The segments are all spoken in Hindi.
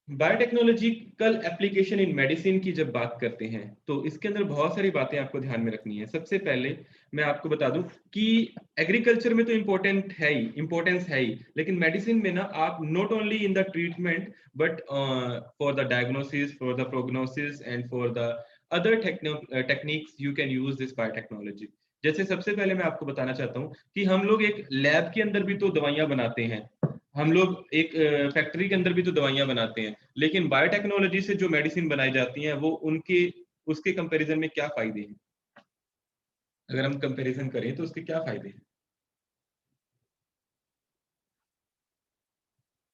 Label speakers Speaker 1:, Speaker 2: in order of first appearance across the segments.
Speaker 1: बायोटेक्नोलॉजिकल एप्लीकेशन इन मेडिसिन की जब बात करते हैं तो इसके अंदर बहुत सारी बातें आपको ध्यान में रखनी है। सबसे पहले मैं आपको बता दूं कि एग्रीकल्चर में तो इम्पोर्टेंस है ही, लेकिन मेडिसिन में ना आप not only in the treatment but for the diagnosis, for the prognosis and for the other techniques you can use this biotechnology. जैसे सबसे पहले मैं आपको बताना चाहता हूँ कि हम लोग एक लैब के अंदर भी तो दवाइयां बनाते हैं, हम लोग एक फैक्ट्री के अंदर भी तो दवाइयां बनाते हैं, लेकिन बायोटेक्नोलॉजी से जो मेडिसिन बनाई जाती हैं वो उनके उसके कंपैरिजन में क्या फायदे हैं? अगर हम कंपैरिजन करें तो उसके क्या फायदे हैं?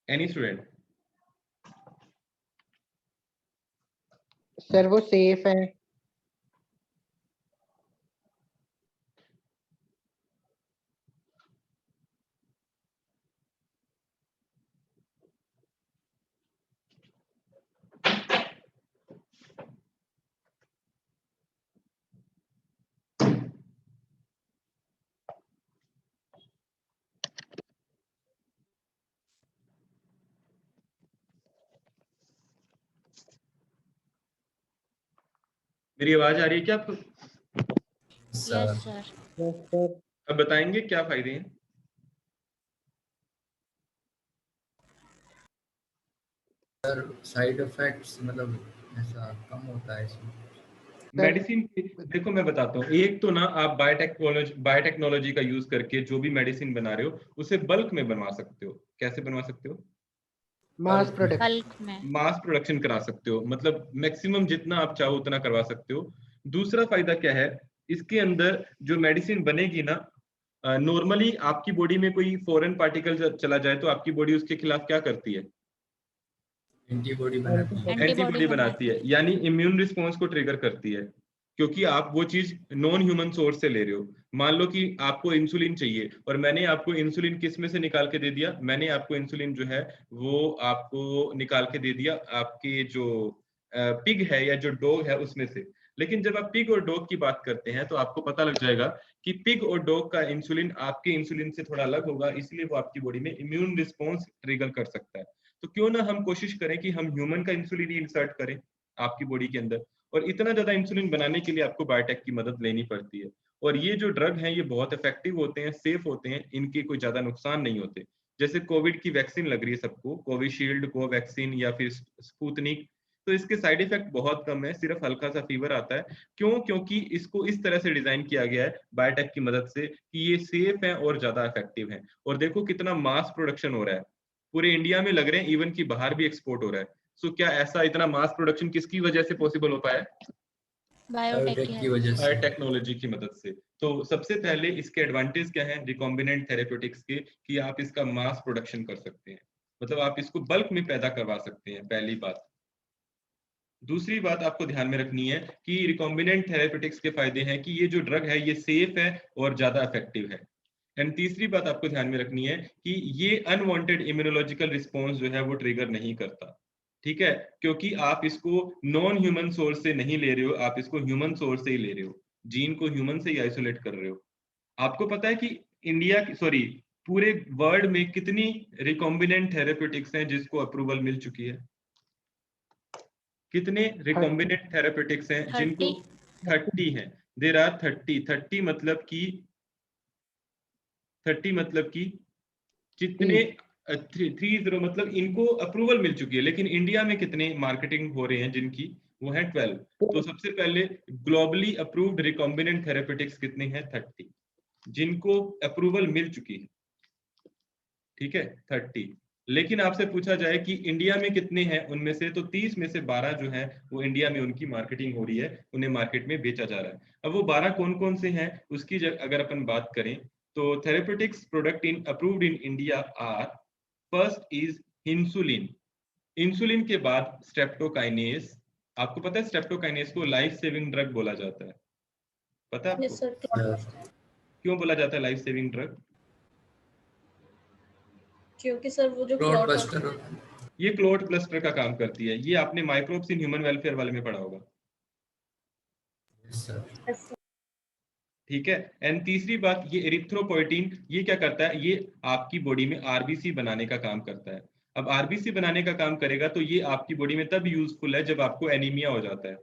Speaker 1: Any student?
Speaker 2: सर वो सेफ है।
Speaker 1: मेरी आवाज आ रही है क्या आपको?
Speaker 3: Yes sir.
Speaker 2: सर
Speaker 1: अब बताएंगे क्या फायदे हैं?
Speaker 4: सर साइड इफेक्ट्स मतलब ऐसा कम होता है इसमें।
Speaker 1: मेडिसिन देखो मैं बताता हूँ, एक तो ना आप बायोटेक्नोलॉजी का यूज करके जो भी मेडिसिन बना रहे हो उसे बल्क में बनवा सकते हो। कैसे बनवा सकते हो?
Speaker 2: मास प्रोडक्ट।
Speaker 3: बल्क में
Speaker 1: मास प्रोडक्शन करा सकते हो, मतलब मैक्सिमम जितना आप चाहो उतना करवा सकते हो। दूसरा फायदा क्या है, इसके अंदर जो मेडिसिन बनेगी ना, नॉर्मली आपकी बॉडी में कोई फॉरेन पार्टिकल चला जाए तो आपकी बॉडी उसके खिलाफ क्या करती है?
Speaker 4: एंटीबॉडी बनाती है।
Speaker 1: एंटीबॉडी बनाती है, यानी इम्यून रिस्पॉन्स को ट्रिगर करती है, क्योंकि आप वो चीज नॉन ह्यूमन सोर्स से ले रहे हो। मान लो कि आपको इंसुलिन चाहिए और मैंने आपको इंसुलिन किस में से निकाल के दे दिया? मैंने आपको इंसुलिन जो है वो आपको निकाल के दे दिया आपके जो पिग है या जो डॉग है उसमें से। लेकिन जब आप पिग और डॉग की बात करते हैं तो आपको पता लग जाएगा कि पिग और डॉग का इंसुलिन आपके इंसुलिन से थोड़ा अलग होगा, इसलिए वो आपकी बॉडी में इम्यून रिस्पॉन्स ट्रिगर कर सकता है। तो क्यों ना हम कोशिश करें कि हम ह्यूमन का इंसुलिन ही इंसर्ट करें आपकी बॉडी के अंदर। और इतना ज्यादा इंसुलिन बनाने के लिए आपको बायोटेक की मदद लेनी पड़ती है। और ये जो ड्रग हैं ये बहुत इफेक्टिव होते हैं, सेफ होते हैं, इनके कोई ज्यादा नुकसान नहीं होते। जैसे कोविड की वैक्सीन लग रही है सबको, कोविशील्ड, कोवैक्सीन या फिर स्पुतनिक, तो इसके साइड इफेक्ट बहुत कम है, सिर्फ हल्का सा फीवर आता है। क्यों? क्योंकि इसको इस तरह से डिजाइन किया गया है बायोटेक की मदद से कि ये सेफ है और ज्यादा इफेक्टिव है। और देखो कितना मास प्रोडक्शन हो रहा है, पूरे इंडिया में लग रहे हैं, इवन की बाहर भी एक्सपोर्ट हो रहा है। सो क्या ऐसा इतना मास प्रोडक्शन किसकी वजह से पॉसिबल हो पाया?
Speaker 3: बायोटेक
Speaker 4: की वजह से।
Speaker 1: बायोटेक्नोलॉजी की मदद से। तो सबसे पहले इसके एडवांटेज क्या है रिकॉम्बिनेंट थेरेप्यूटिक्स के, कि आप इसका मास प्रोडक्शन कर सकते हैं, मतलब आप इसको बल्क में पैदा करवा सकते हैं, पहली बात। दूसरी बात आपको ध्यान में रखनी है कि रिकॉम्बिनेंट थेरेप्यूटिक्स के फायदे हैं कि ये जो ड्रग है ये सेफ है और ज्यादा इफेक्टिव है। एंड तीसरी बात आपको ध्यान में रखनी है कि ये अनवांटेड इम्यूनोलॉजिकल रिस्पॉन्स जो है वो ट्रिगर नहीं करता। ठीक है? क्योंकि आप इसको नॉन ह्यूमन सोर्स से नहीं ले रहे हो, आप इसको ह्यूमन सोर्स से ही ले रहे हो, जीन को ह्यूमन से ही आइसोलेट कर रहे हो। आपको पता है कि इंडिया की सॉरी पूरे वर्ल्ड में कितनी रिकॉम्बिनेंट थेरेप्यूटिक्स हैं जिसको अप्रूवल मिल चुकी है? कितने रिकॉम्बिनेंट थेरेप्यूटिक्स हैं जिनको? 30 हैं। देयर आर 30 मतलब कि 30 मतलब कि कितने? 30 मतलब इनको अप्रूवल मिल चुकी है, लेकिन इंडिया में कितने मार्केटिंग हो रहे हैं जिनकी? वो है 12। तो सबसे पहले ग्लोबली अप्रूव्ड रिकॉम्बिनेंट थेरेप्यूटिक्स कितने हैं? 30 जिनको अप्रूवल मिल चुकी है। ठीक है, 30। लेकिन आपसे पूछा जाए कि इंडिया में कितने हैं उनमें से, तो 30 में से 12 जो है वो इंडिया में उनकी मार्केटिंग हो रही है, उन्हें मार्केट में बेचा जा रहा है। अब वो 12 कौन कौन से हैं उसकी अगर अपन बात करें तो therapeutics product in approved in India are, first is insulin, insulin के बाद स्ट्रेप्टोकाइनेस। आपको पता है स्ट्रेप्टोकाइनेस को लाइफ सेविंग ड्रग बोला जाता है, पता है आपको? क्यों बोला जाता है लाइफ सेविंग ड्रग?
Speaker 5: क्योंकि सर वो जो
Speaker 4: क्लॉट बस्टर होता है।
Speaker 1: ये क्लॉट बस्टर का काम करती है, ये आपने माइक्रोब्स इन ह्यूमन वेलफेयर वाले में पढ़ा होगा।
Speaker 4: Yes, sir.
Speaker 1: ठीक है। एंड तीसरी बात, ये एरिथ्रोपोइटिन, ये क्या करता है? ये आपकी बॉडी में आरबीसी बनाने का काम करता है। अब आरबीसी बनाने का काम करेगा, तो ये आपकी बॉडी में तब यूजफुल है जब आपको एनीमिया हो जाता है।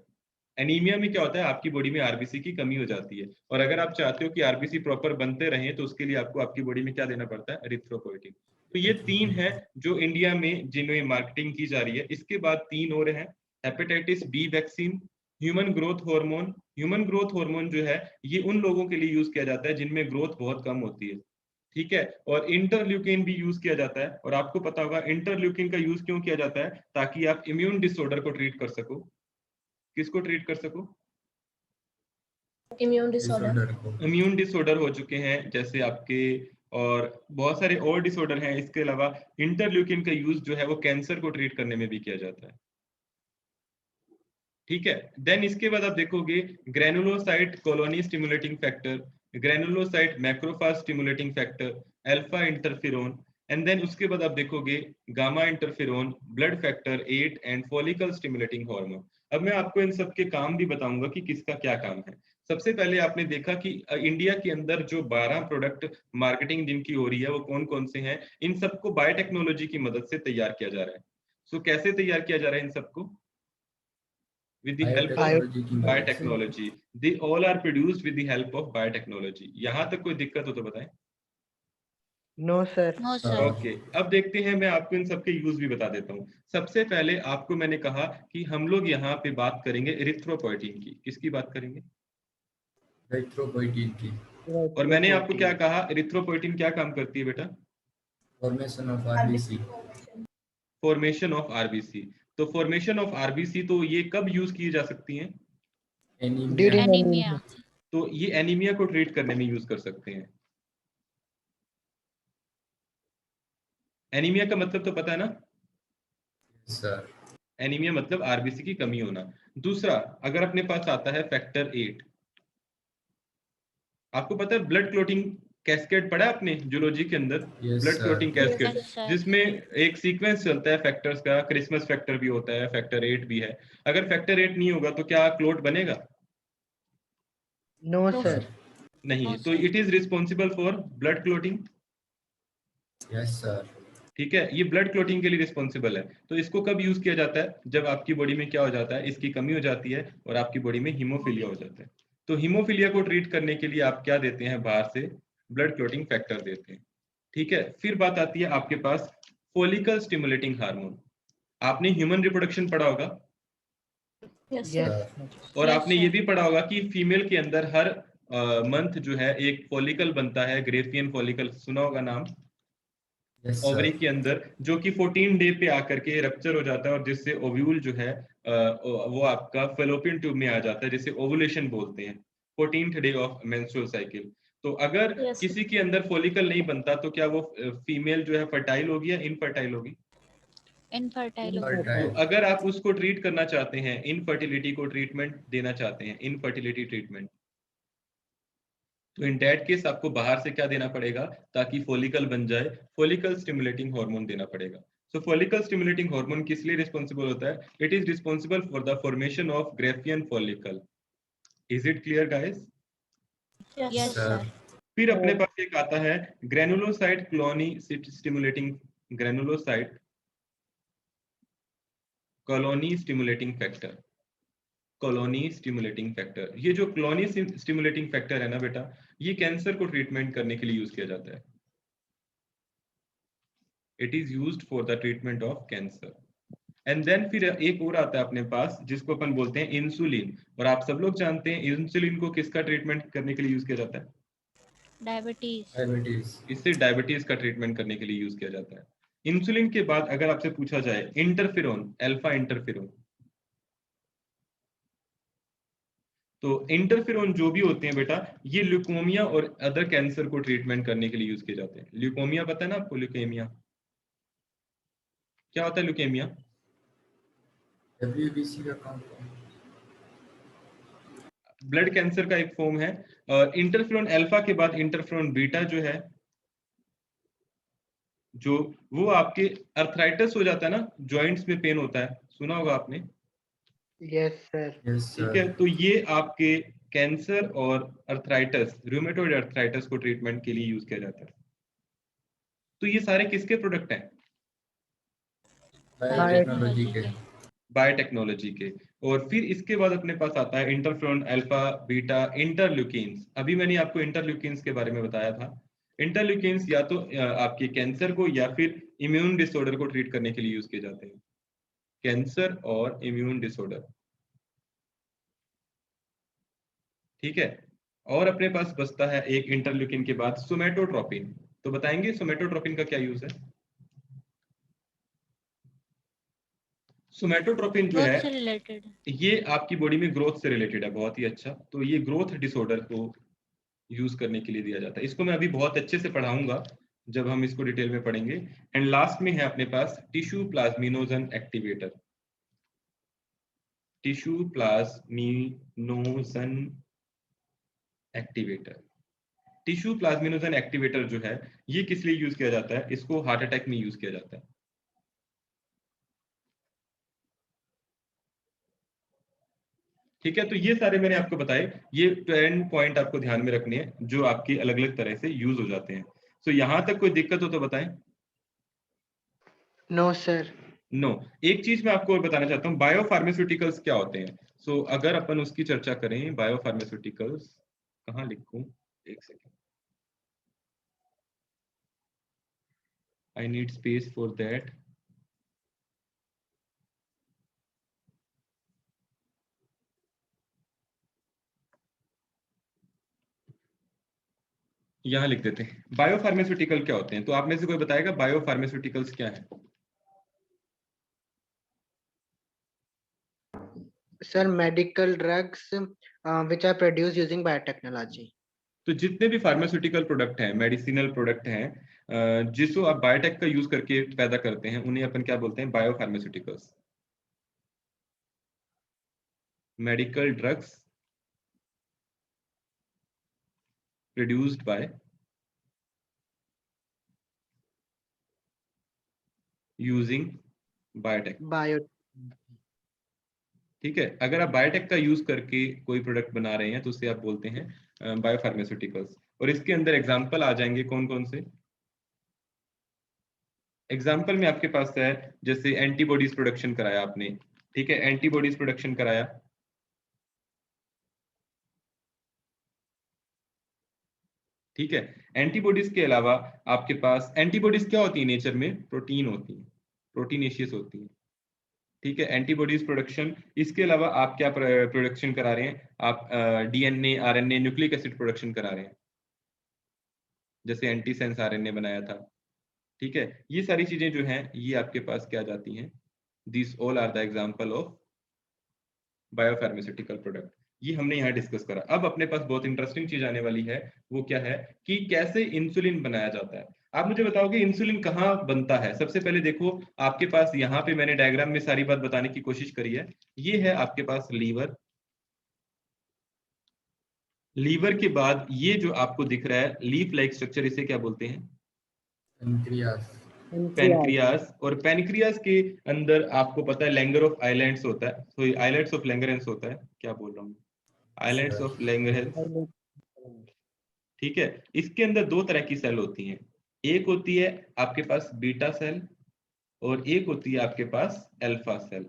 Speaker 1: एनीमिया में क्या होता है, आपकी बॉडी में आरबीसी की कमी हो जाती है, और अगर आप चाहते हो कि आरबीसी प्रॉपर बनते रहें तो उसके लिए आपको आपकी बॉडी में क्या देना पड़ता है, एरिथ्रोपोइटिन। तो ये 3 है जो इंडिया में जिनमें मार्केटिंग की जा रही है। इसके बाद 3 और हैं, hepatitis B vaccine, human growth hormone. Human growth hormone जो है ये उन लोगों के लिए यूज किया जाता है जिनमें ग्रोथ बहुत कम होती है, ठीक है। और इंटरल्यूकिन भी यूज किया जाता है, और आपको पता होगा इंटरल्यूकिन का यूज क्यों किया जाता है, ताकि आप इम्यून डिसऑर्डर को ट्रीट कर सको। किसको ट्रीट कर सको,
Speaker 5: इम्यून डिसऑर्डर।
Speaker 4: डिसऑर्डर को।
Speaker 1: इम्यून डिसऑर्डर हो चुके हैं जैसे आपके, और बहुत सारे और डिसऑर्डर हैं। इसके अलावा इंटरल्यूकिन का यूज जो है वो कैंसर को ट्रीट करने में भी किया जाता है, ठीक है। देन इसके बाद आप देखोगे granulocyte colony stimulating factor, granulocyte macrophage stimulating factor, alpha interferon, and then उसके बाद आप देखोगे gamma interferon, blood factor 8 and follicle stimulating hormone. अब मैं आपको इन सब के काम भी बताऊंगा कि किसका क्या काम है। सबसे पहले आपने देखा कि इंडिया के अंदर जो 12 प्रोडक्ट मार्केटिंग जिनकी हो रही है वो कौन कौन से हैं। इन सबको बायोटेक्नोलॉजी की मदद से तैयार किया जा रहा है। सो कैसे तैयार किया जा रहा है इन सबको, with the help of
Speaker 4: biotechnology की मदद से।
Speaker 1: biotechnology. They all are produced with the help of biotechnology. यहाँ तक कोई दिक्कत हो तो बताएं।
Speaker 2: No sir.
Speaker 3: No sir.
Speaker 1: Okay, अब देखते हैं, मैं आपको इन सबके यूज भी बता देता हूँ। सबसे पहले आपको मैंने कहा कि हम लोग यहाँ पे बात करेंगे एरिथ्रोपोइटिन की। किसकी बात करेंगे,
Speaker 4: एरिथ्रोपोइटिन की।
Speaker 1: और मैंने आपको क्या कहा, एरिथ्रोपोइटिन क्या काम करती है बेटा,
Speaker 4: formation of RBC.
Speaker 1: Formation of RBC. तो फॉर्मेशन ऑफ आरबीसी तो ये कब यूज की जा सकती हैं,
Speaker 4: एनीमिया।
Speaker 3: एनीमिया।
Speaker 1: तो ये एनीमिया को ट्रीट करने में यूज कर सकते हैं। एनीमिया का मतलब तो पता है ना,
Speaker 4: सर।
Speaker 1: एनीमिया मतलब आरबीसी की कमी होना। दूसरा, अगर अपने पास आता है फैक्टर 8, आपको पता है ब्लड क्लोटिंग कैस्केड पढ़ा है आपने जूलॉजी के अंदर,
Speaker 4: Yes,
Speaker 1: blood
Speaker 4: sir.
Speaker 1: Clotting cascade,
Speaker 3: Yes, sir.
Speaker 1: जिसमें एक सीक्वेंस चलता है फैक्टर्स का, क्रिसमस फैक्टर भी होता है, फैक्टर 8 भी है। अगर फैक्टर 8 नहीं होगा तो क्या क्लोट बनेगा,
Speaker 2: नो
Speaker 5: No,
Speaker 2: सर।
Speaker 1: नहीं।
Speaker 3: No,
Speaker 1: तो
Speaker 3: sir.
Speaker 1: It is responsible for blood clotting,
Speaker 4: yes sir.
Speaker 1: ठीक है, ये ब्लड क्लोटिंग के लिए रिस्पॉन्सिबल है। तो इसको कब यूज किया जाता है, जब आपकी बॉडी में क्या हो जाता है, इसकी कमी हो जाती है और आपकी बॉडी में हीमोफीलिया हो जाता है। तो हीमोफीलिया को ट्रीट करने के लिए आप क्या देते हैं, बाहर से ब्लड क्लोटिंग फैक्टर देते हैं, ठीक है। फिर बात आती है आपके पास फॉलिकल स्टिमुलेटिंग हार्मोन। आपने ह्यूमन रिप्रोडक्शन पढ़ा होगा,
Speaker 5: yes,
Speaker 2: यस
Speaker 5: sir.
Speaker 1: और
Speaker 3: Yes,
Speaker 1: आपने
Speaker 3: sir.
Speaker 1: ये भी पढ़ा होगा कि फीमेल के अंदर हर मंथ जो है एक फॉलिकल बनता है, ग्रेफियन फॉलिकल, सुना होगा नाम,
Speaker 4: यस
Speaker 1: ओवरी
Speaker 4: सर।
Speaker 1: के अंदर, जो कि 14 डे पे आकर के रप्चर हो जाता है, और जिससे ओव्यूल जो है वो आपका फेलोपियन ट्यूब में आ जाता है, जिसे ओवुलेशन बोलते हैं, 14th day of menstrual cycle. तो अगर
Speaker 5: Yes, sir.
Speaker 1: किसी के अंदर फॉलिकल नहीं बनता तो क्या वो फीमेल जो है फर्टाइल होगी या इनफर्टाइल होगी,
Speaker 3: इनफर्टाइल।
Speaker 1: तो
Speaker 4: फर्टाइल।
Speaker 1: अगर आप उसको ट्रीट करना चाहते हैं, इनफर्टिलिटी को ट्रीटमेंट देना चाहते हैं, इनफर्टिलिटी ट्रीटमेंट, तो इन दैट केस आपको बाहर से क्या देना पड़ेगा, ताकि फॉलिकल बन जाए, फॉलिकल स्टिमुलेटिंग हार्मोन देना पड़ेगा। सो फॉलिकल स्टिमुलेटिंग हार्मोन किस लिए रिस्पॉन्सिबल होता है, it is responsible for the formation of Graafian follicle. Is it clear guys?
Speaker 5: Yes,
Speaker 3: Yes,
Speaker 5: sir.
Speaker 3: sir.
Speaker 1: फिर अपने पास एक आता है granulocyte colony stimulating, granulocyte colony stimulating factor, colony stimulating factor. ये जो कॉलोनी स्टिमुलेटिंग फैक्टर है ना बेटा, ये कैंसर को ट्रीटमेंट करने के लिए यूज किया जाता है। It is used for the treatment of cancer. And then फिर एक और आता है अपने पास जिसको अपन बोलते हैं इंसुलिन, और आप सब लोग जानते हैं इंसुलिन को किसका ट्रीटमेंट करने के लिए यूज किया जाता है,
Speaker 3: Diabetes.
Speaker 4: डायबिटीज।
Speaker 1: इससे डायबिटीज का ट्रीटमेंट करने के लिए यूज किया जाता है। इंसुलिन के बाद अगर आपसे पूछा जाए इंटरफेरोन, अल्फा इंटरफेरोन, तो इंटरफेरोन जो भी होते हैं बेटा, ये ल्यूकोमिया और अदर कैंसर को ट्रीटमेंट करने के लिए यूज किए जाते हैं। ल्यूकोमिया पता है ना आपको, ल्यूकेमिया क्या होता है, ल्यूकेमिया
Speaker 4: डब्ल्यूबीसी का काम।
Speaker 1: ब्लड कैंसर का एक फॉर्म है। और इंटरफेरोन अल्फा के बाद इंटरफेरोन बीटा जो है, जो वो आपके अर्थराइटिस हो जाता है ना, जॉइंट्स में पेन होता है, सुना होगा आपने,
Speaker 2: यस सर।
Speaker 4: यस
Speaker 1: ठीक है।
Speaker 4: सर।
Speaker 1: तो ये आपके कैंसर और अर्थराइटिस, रूमेटॉइड अर्थराइटिस को ट्रीटमेंट के लिए यूज किया जाता है। तो ये सारे किसके प्रोडक्ट हैं,
Speaker 4: बायोटेक्नोलॉजी के।
Speaker 1: बायोटेक्नोलॉजी के। और फिर इसके बाद अपने पास आता है इंटरफ्रोन, अल्फा, बीटा, इंटरल्यूकिन्स। अभी मैंने आपको इंटरल्यूकिन्स के बारे में बताया था। इंटरल्यूकिन्स या तो आपके कैंसर को या फिर इम्यून डिसऑर्डर को ट्रीट करने के लिए यूज किए जाते हैं। कैंसर और इम्यून डिसऑर्डर, ठीक है। और अपने पास बचता है एक इंटरल्यूकिन के बाद सोमैटोट्रोपिन। तो बताएंगे सोमैटोट्रोपिन का क्या यूज है? सोमैटोट्रोपिन जो
Speaker 3: ग्रोथ
Speaker 1: है
Speaker 3: से रिलेटेड।
Speaker 1: ये आपकी बॉडी में ग्रोथ से रिलेटेड है। बहुत ही अच्छा। तो ये ग्रोथ डिसऑर्डर को यूज करने के लिए दिया जाता है। इसको मैं अभी बहुत अच्छे से पढ़ाऊंगा जब हम इसको डिटेल में पढ़ेंगे। एंड लास्ट में है अपने पास tissue plasminogen activator. Tissue plasminogen activator. Tissue plasminogen activator जो है ये किस लिए यूज किया जाता है? इसको हार्ट अटैक में यूज किया जाता है। ठीक है। तो ये सारे मैंने आपको बताए। ये 10 पॉइंट आपको ध्यान में रखने हैं जो आपकी अलग अलग तरह से यूज हो जाते हैं। सो यहां तक कोई दिक्कत हो तो बताएं।
Speaker 2: No sir.
Speaker 1: नो। एक चीज मैं आपको और बताना चाहता हूँ, बायोफार्मास्यूटिकल्स क्या होते हैं। सो अगर अपन उसकी चर्चा करें, बायोफार्मास्यूटिकल्स कहाँ लिखूं, एक second, I need space for that. यहाँ लिख देते हैं बायोफार्मास्यूटिकल क्या होते हैं। तो आप में से कोई बताएगा बायोफार्मास्यूटिकल्स क्या है?
Speaker 2: Sir, medical drugs which are produced using biotechnology.
Speaker 1: तो जितने भी फार्मास्यूटिकल प्रोडक्ट हैं, मेडिसिनल प्रोडक्ट हैं, जिसको आप बायोटेक का यूज करके पैदा करते हैं, उन्हें अपन क्या बोलते हैं? Biopharmaceuticals. Medical drugs produced by using biotech.
Speaker 2: Bio.
Speaker 1: ठीक है। अगर आप बायोटेक का यूज करके कोई प्रोडक्ट बना रहे हैं तो उसे आप बोलते हैं बायोफार्मास्यूटिकल्स। और इसके अंदर एग्जांपल आ जाएंगे कौन कौन से। एग्जांपल में आपके पास है जैसे एंटीबॉडीज प्रोडक्शन कराया आपने, ठीक है, एंटीबॉडीज प्रोडक्शन कराया, ठीक है। एंटीबॉडीज के अलावा आपके पास एंटीबॉडीज क्या होती है नेचर में? प्रोटीन होती है, प्रोटीनेशियस होती है, ठीक है। एंटीबॉडीज प्रोडक्शन, इसके अलावा आप क्या प्रोडक्शन करा रहे हैं? आप DNA, RNA, nucleic acid production करा रहे हैं, जैसे एंटीसेंस आरएनए बनाया था, ठीक है। ये सारी चीजें जो हैं ये आपके पास क्या जाती हैं? This all are the example of biopharmaceutical product. ये हमने यहाँ डिस्कस करा। अब अपने पास बहुत इंटरेस्टिंग चीज आने वाली है, वो क्या है कि कैसे इंसुलिन बनाया जाता है। आप मुझे बताओगे इंसुलिन कहाँ बनता है? सबसे पहले देखो आपके पास यहाँ पे मैंने डायग्राम में सारी बात बताने की कोशिश करी है। ये है आपके पास लीवर। लीवर के बाद ये जो आपको दिख रहा है लीफ लाइक स्ट्रक्चर, इसे क्या बोलते हैं?
Speaker 4: पेनक्रियास।
Speaker 1: पेनक्रियास। और पेनक्रियास के अंदर आपको पता है लैंगर ऑफ आइलैंड्स होता है, तो आइलैंड्स ऑफ लैंगरेंस होता है, क्या बोल रहा हूँ, आइलैंड्स ऑफ लैंगरेंस, ठीक है। इसके अंदर दो तरह की सेल होती हैं, एक होती है आपके पास बीटा सेल और एक होती है आपके पास अल्फा सेल,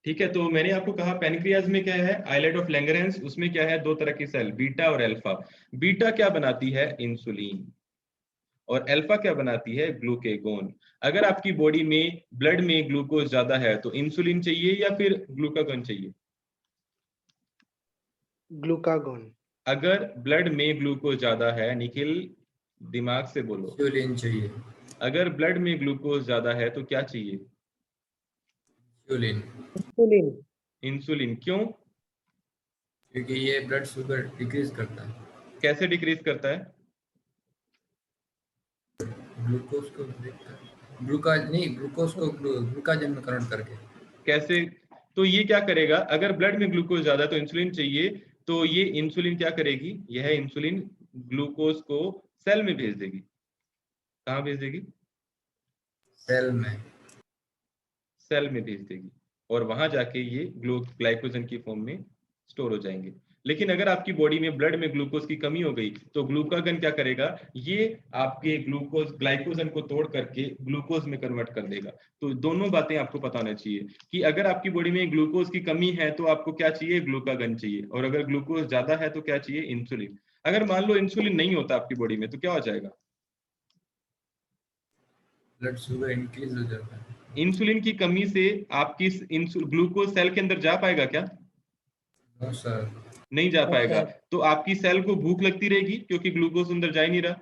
Speaker 1: ठीक है। तो मैंने आपको कहा पेनक्रियाज में क्या है, आइलैंड ऑफ लैंगरेंस, उसमें क्या है, दो तरह की सेल, बीटा और अल्फा। बीटा क्या बनाती है? इंसुलिन। और अल्फा क्या बनाती है? ग्लूकेगोन। अगर आपकी बॉडी में ब्लड में ग्लूकोज ज्यादा है तो इंसुलिन चाहिए या फिर ग्लूकागोन चाहिए?
Speaker 2: Glucagon.
Speaker 1: अगर ब्लड में ग्लूकोज ज्यादा है, निखिल दिमाग से बोलो,
Speaker 4: इंसुलिन चाहिए।
Speaker 1: अगर ब्लड में ग्लूकोज ज्यादा है तो क्या चाहिए?
Speaker 4: इंसुलिन।
Speaker 2: Insulin.
Speaker 1: इंसुलिन। क्यों?
Speaker 4: क्योंकि ये ब्लड शुगर डिक्रीज करता है।
Speaker 1: कैसे डिक्रीज करता है?
Speaker 4: ग्लूकोज को ग्लूकाज नहीं, ग्लूकोज को ग्लूकाजन में कन्वर्ट करके।
Speaker 1: कैसे? तो ये क्या करेगा, अगर ब्लड में ग्लूकोज ज्यादा तो इंसुलिन चाहिए, तो ये इंसुलिन क्या करेगी, यह इंसुलिन ग्लूकोज को सेल में भेज देगी। कहाँ भेज देगी?
Speaker 4: सेल में।
Speaker 1: सेल में भेज देगी और वहां जाके ये ग्लाइकोजन की फॉर्म में स्टोर हो जाएंगे। लेकिन अगर आपकी बॉडी में ब्लड में ग्लूकोज की कमी हो गई तो ग्लूकागन क्या करेगा, ये आपके ग्लूकोज ग्लाइकोजन को तोड़ करके ग्लूकोज में कन्वर्ट कर देगा। तो दोनों बातें आपको पता होना चाहिए कि अगर आपकी बॉडी में ग्लूकोज की कमी है तो आपको क्या चाहिए, ग्लूकागन चाहिए, और अगर ग्लूकोज ज्यादा है तो क्या चाहिए, इंसुलिन। अगर मान लो इंसुलिन नहीं होता आपकी बॉडी में तो क्या हो जाएगा,
Speaker 4: ब्लड शुगर इंक्रीज हो जाता है।
Speaker 1: इंसुलिन की कमी से आपकी ग्लूकोज सेल के अंदर जा पाएगा क्या,
Speaker 4: नो सर।
Speaker 1: नहीं जा पाएगा।
Speaker 2: सर।
Speaker 1: तो आपकी सेल को भूख लगती रहेगी क्योंकि ग्लूकोज अंदर जा ही नहीं रहा,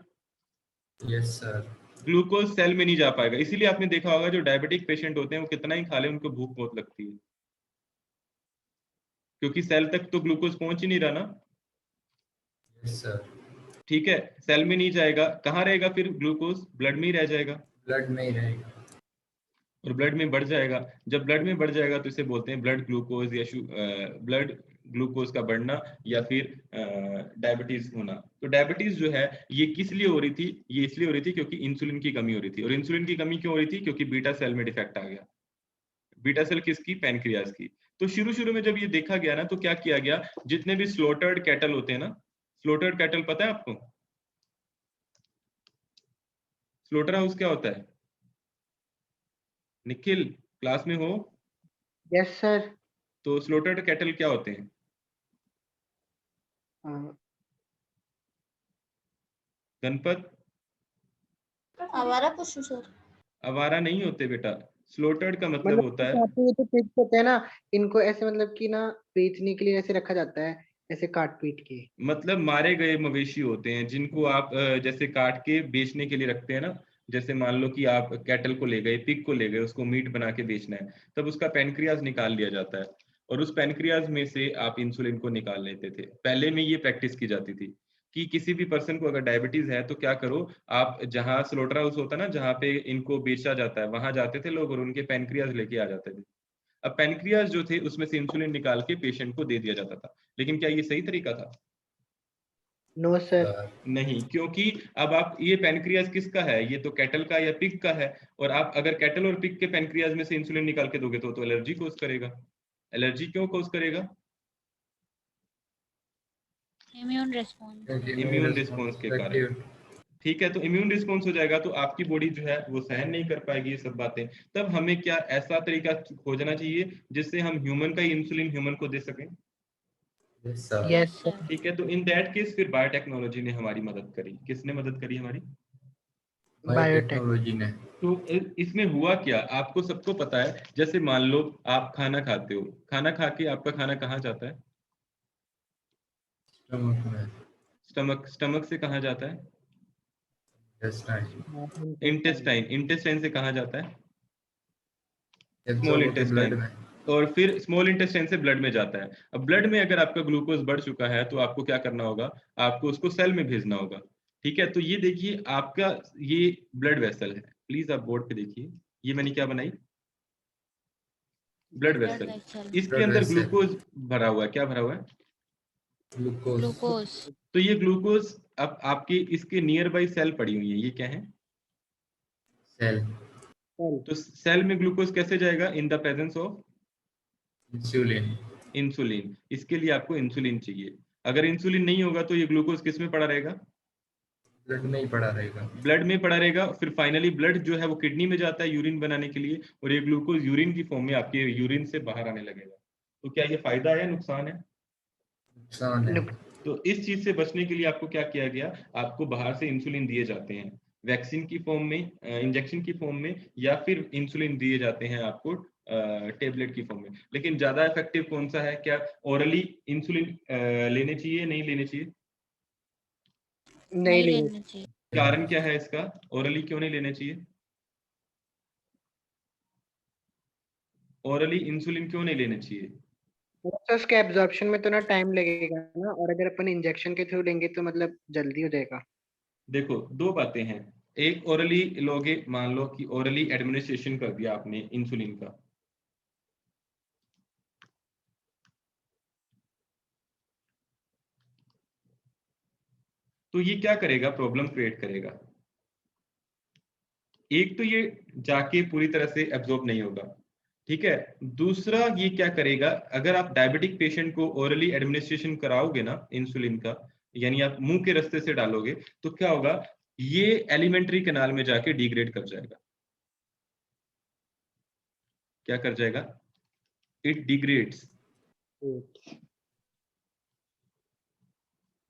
Speaker 4: यस सर।
Speaker 1: ग्लूकोज सेल में नहीं जा पाएगा। इसीलिए आपने देखा होगा जो डायबिटिक पेशेंट होते हैं वो कितना ही खा ले उनको भूख बहुत लगती है, क्योंकि सेल तक तो ग्लूकोज पहुंच ही नहीं रहा ना।
Speaker 4: Yes sir.
Speaker 1: ठीक है, सेल में नहीं जाएगा, कहाँ रहेगा फिर ग्लूकोज, ब्लड में ही रह जाएगा,
Speaker 4: ब्लड में ही रहेगा।
Speaker 1: और ब्लड में बढ़ जाएगा। जब ब्लड में बढ़ जाएगा तो इसे बोलते हैं ब्लड ग्लूकोज या ब्लड ग्लूकोज का बढ़ना या फिर डायबिटीज होना। तो डायबिटीज जो है ये किस लिए हो रही थी, ये इसलिए हो रही थी क्योंकि इंसुलिन की कमी हो रही थी। और इंसुलिन की कमी क्यों हो रही थी, क्योंकि बीटा सेल में डिफेक्ट आ गया। बीटा सेल किसकी, पैनक्रियाज की। तो शुरू शुरू में जब ये देखा गया ना तो क्या किया गया, जितने भी स्लोटर्ड कैटल होते हैं ना, स्लोटर्ड कैटल पता है आपको, स्लोटर हाउस क्या होता है, निखिल क्लास में हो?
Speaker 2: Yes sir.
Speaker 1: तो स्लोटर्ड कैटल क्या होते हैं, गणपत?
Speaker 5: आवारा पशु सर।
Speaker 1: आवारा नहीं होते बेटा, स्लोटर्ड का मतलब होता है,
Speaker 2: ये तो पिग्स होते हैं ना, इनको ऐसे मतलब कि ना बेचने के लिए ऐसे रखा जाता है, ऐसे काट पीट के।
Speaker 1: मतलब मारे गए मवेशी होते हैं जिनको आप जैसे काट के बेचने के लिए रखते हैं ना। जैसे मान लो कि आप कैटल को ले गए, पिग को ले गए, उसको मीट बना के बेचना है, तब उसका पैनक्रियाज निकाल लिया जाता है और उस पैनक्रियाज में से आप इंसुलिन को निकाल लेते थे। पहले में ये प्रैक्टिस की जाती थी कि किसी भी पर्सन को अगर डायबिटीज है तो क्या करो, आप जहाँ स्लोटर हाउस होता है ना जहाँ पे इनको बेचा जाता है वहां जाते थे लोग और उनके पैनक्रियाज लेके आ जाते थे। अब पैनक्रियाज जो थे उसमें से इंसुलिन निकाल के पेशेंट को दे दिया जाता था। लेकिन क्या ये सही तरीका था?
Speaker 2: No sir.
Speaker 1: नहीं, क्योंकि अब आप ये पैनक्रियाज किसका है, ये तो कैटल का या पिग का है, और आप अगर कैटल और पिग के पैनक्रियाज में से इंसुलिन निकाल के दोगे तो एलर्जी कोज करेगा। एलर्जी क्यों कोज करेगा?
Speaker 3: Immune response.
Speaker 4: क्योंकि
Speaker 1: इम्यून रिस्पॉन्स के कारण। ठीक है, तो इम्यून रिस्पॉन्स हो जाएगा तो आपकी बॉडी जो है वो सहन नहीं कर पाएगी ये सब बातें। तब हमें क्या ऐसा तरीका खोजना चाहिए जिससे हम ह्यूमन का इंसुलिन ह्यूमन को दे सकें।
Speaker 4: Yes sir.
Speaker 2: Yes sir.
Speaker 1: ठीक है, तो इन दैट केस फिर बायोटेक्नोलॉजी ने हमारी मदद करी। किसने मदद करी हमारी?
Speaker 4: बायोटेक्नोलॉजी ने।
Speaker 1: तो इसमें हुआ क्या, आपको सबको पता है। जैसे मान लो आप खाना खाते हो, खाना खा के आपका खाना कहाँ जाता है?
Speaker 4: स्टमक में।
Speaker 1: स्टमक, स्टमक से कहाँ जाता है?
Speaker 4: इंटेस्टाइन।
Speaker 1: इंटेस्टाइन, इंटेस्टाइन से कहाँ जाता है? स्मॉल
Speaker 4: एब्जॉर्ब होके ब्लड
Speaker 1: इंटेस्टाइन,
Speaker 4: में।
Speaker 1: और फिर स्मॉल इंटेस्टाइन से ब्लड में जाता है। अब ब्लड में अगर आपका ग्लूकोज बढ़ चुका है तो आपको क्या करना होगा, आपको उसको सेल में भेजना होगा। ठीक है, तो ये देखिए आपका ये ब्लड वेसल है, प्लीज आप बोर्ड पे देखिए, ये मैंने क्या बनाई, ब्लड वेसल। इसके
Speaker 4: Blood
Speaker 1: अंदर
Speaker 4: vessel।
Speaker 1: ग्लूकोज भरा हुआ है, क्या भरा हुआ है?
Speaker 4: ग्लूकोज।
Speaker 3: ग्लूकोज।
Speaker 1: तो ये ग्लूकोज अब आपके इसके नियर बाई सेल पड़ी हुई है, ये क्या है?
Speaker 4: सेल।
Speaker 1: तो सेल में ग्लूकोज कैसे जाएगा, in the presence of
Speaker 4: insulin.
Speaker 1: Insulin. इसके लिए आपको इंसुलिन चाहिए। अगर इंसुलिन नहीं होगा तो ये ग्लूकोज किस में पड़ा रहेगा,
Speaker 4: ब्लड में ही पड़ा रहेगा।
Speaker 1: ब्लड में पड़ा रहेगा। फिर फाइनली ब्लड जो है वो किडनी में जाता है यूरिन बनाने के लिए, और ये ग्लूकोज यूरिन की फॉर्म में आपके यूरिन से बाहर आने लगेगा। तो क्या ये फायदा है, नुकसान है?
Speaker 4: नुकसान है।
Speaker 1: तो इस चीज से बचने के लिए आपको क्या किया गया, आपको बाहर से इंसुलिन दिए जाते हैं, वैक्सीन की फॉर्म में, इंजेक्शन की फॉर्म में, या फिर इंसुलिन दिए जाते हैं आपको टेबलेट की फॉर्म में। लेकिन ज्यादा इफेक्टिव कौन सा है, क्या ओरली इंसुलिन लेने चाहिए, नहीं लेने चाहिए?
Speaker 2: नहीं लेंगे।
Speaker 3: लेना चाहिए।
Speaker 1: कारण क्या है इसका, ओरली क्यों नहीं लेने चाहिए? ओरली इंसुलिन क्यों नहीं लेने चाहिए?
Speaker 2: तो उसके एब्जॉर्प्शन में तो ना टाइम लगेगा ना, और अगर अपन इंजेक्शन के थ्रू लेंगे तो मतलब जल्दी हो जाएगा।
Speaker 1: देखो दो बातें हैं, एक ओरली लोगे, मान लो कि ओरली एडमिनिस्ट्रेशन कर दिया आपने इंसुलिन का, तो ये क्या करेगा, प्रॉब्लम क्रिएट करेगा। एक तो ये जाके पूरी तरह से एब्जॉर्ब नहीं होगा, ठीक है। दूसरा ये क्या करेगा, अगर आप डायबिटिक पेशेंट को ओरली एडमिनिस्ट्रेशन कराओगे ना इंसुलिन का, यानी आप मुंह के रास्ते से डालोगे, तो क्या होगा, ये एलिमेंट्री कैनाल में जाके डिग्रेड कर जाएगा। क्या कर जाएगा? It degrades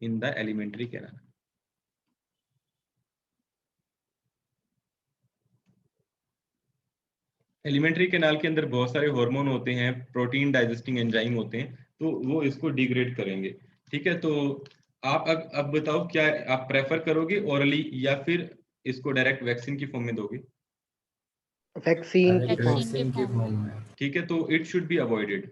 Speaker 1: in the alimentary canal. Alimentary canal के अंदर बहुत सारे हार्मोन होते हैं, प्रोटीन डाइजेस्टिंग एंजाइम होते हैं, तो वो इसको डिग्रेड करेंगे। ठीक है, तो आप अब बताओ, क्या आप प्रेफर करोगे ओरली या फिर इसको डायरेक्ट वैक्सीन की फॉर्म में दोगे?
Speaker 2: वैक्सीन की
Speaker 4: डायरेक्ट
Speaker 2: फॉर्म।
Speaker 4: वैक्सीन की फॉर्म में।
Speaker 1: ठीक है, तो इट शुड बी अवॉइडेड।